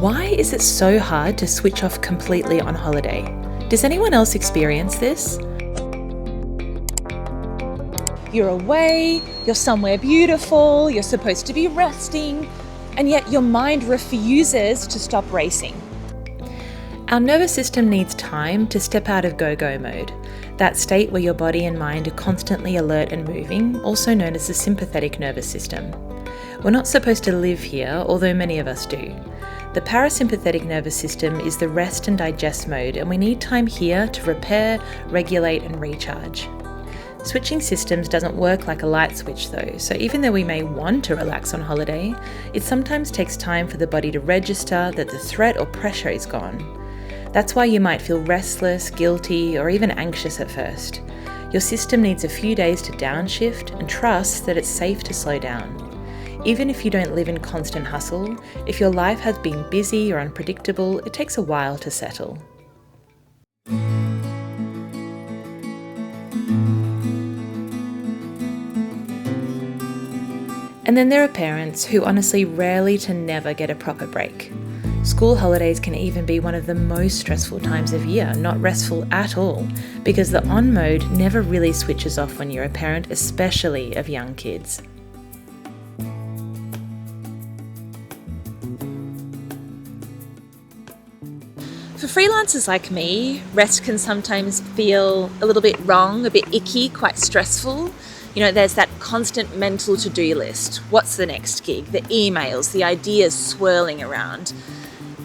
Why is it so hard to switch off completely on holiday? Does anyone else experience this? You're away, you're somewhere beautiful, you're supposed to be resting, and yet your mind refuses to stop racing. Our nervous system needs time to step out of go-go mode, that state where your body and mind are constantly alert and moving, also known as the sympathetic nervous system. We're not supposed to live here, although many of us do. The parasympathetic nervous system is the rest and digest mode, and we need time here to repair, regulate, and recharge. Switching systems doesn't work like a light switch though, so even though we may want to relax on holiday, it sometimes takes time for the body to register that the threat or pressure is gone. That's why you might feel restless, guilty, or even anxious at first. Your system needs a few days to downshift and trust that it's safe to slow down. Even if you don't live in constant hustle, if your life has been busy or unpredictable, it takes a while to settle. And then there are parents who honestly rarely to never get a proper break. School holidays can even be one of the most stressful times of year, not restful at all, because the on mode never really switches off when you're a parent, especially of young kids. For freelancers like me, rest can sometimes feel a little bit wrong, a bit icky, quite stressful. There's that constant mental to-do list. What's the next gig? The emails, the ideas swirling around.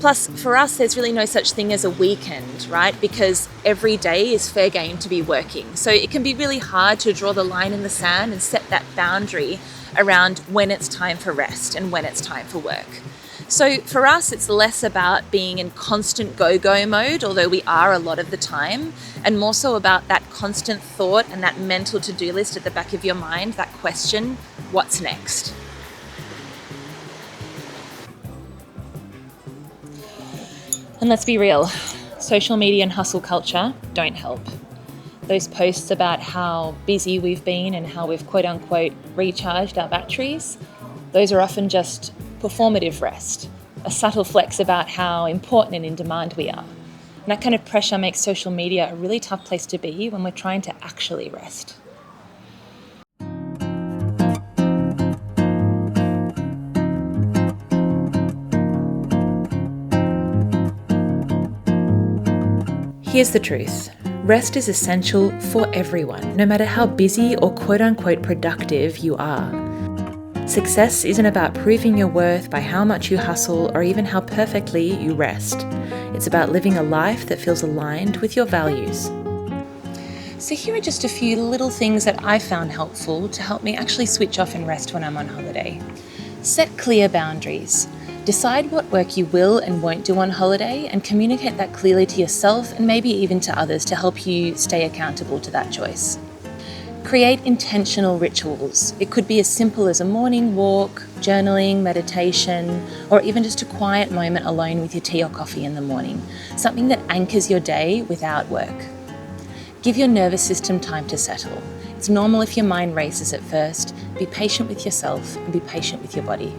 Plus, for us, there's really no such thing as a weekend, right? Because every day is fair game to be working. So it can be really hard to draw the line in the sand and set that boundary around when it's time for rest and when it's time for work. So for us, it's less about being in constant go-go mode, although we are a lot of the time, and more so about that constant thought and that mental to-do list at the back of your mind, that question, what's next? And let's be real, social media and hustle culture don't help. Those posts about how busy we've been and how we've quote unquote recharged our batteries, those are often just performative rest, a subtle flex about how important and in demand we are. And that kind of pressure makes social media a really tough place to be when we're trying to actually rest. Here's the truth. Rest is essential for everyone, no matter how busy or quote unquote productive you are. Success isn't about proving your worth by how much you hustle or even how perfectly you rest. It's about living a life that feels aligned with your values. So here are just a few little things that I found helpful to help me actually switch off and rest when I'm on holiday. Set clear boundaries. Decide what work you will and won't do on holiday and communicate that clearly to yourself and maybe even to others to help you stay accountable to that choice. Create intentional rituals. It could be as simple as a morning walk, journaling, meditation, or even just a quiet moment alone with your tea or coffee in the morning. Something that anchors your day without work. Give your nervous system time to settle. It's normal if your mind races at first. Be patient with yourself and be patient with your body.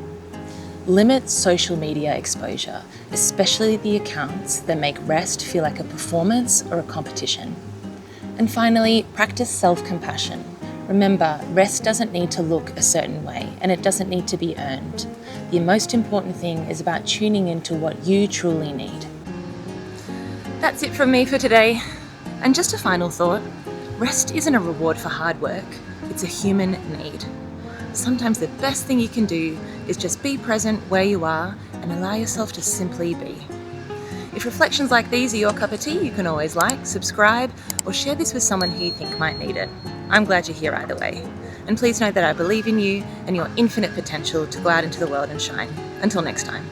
Limit social media exposure, especially the accounts that make rest feel like a performance or a competition. And finally, practice self-compassion. Remember, rest doesn't need to look a certain way, and it doesn't need to be earned. The most important thing is about tuning into what you truly need. That's it from me for today. And just a final thought, rest isn't a reward for hard work, it's a human need. Sometimes the best thing you can do is just be present where you are and allow yourself to simply be. If reflections like these are your cup of tea, you can always like, subscribe, or share this with someone who you think might need it. I'm glad you're here either way. And please know that I believe in you and your infinite potential to go out into the world and shine. Until next time.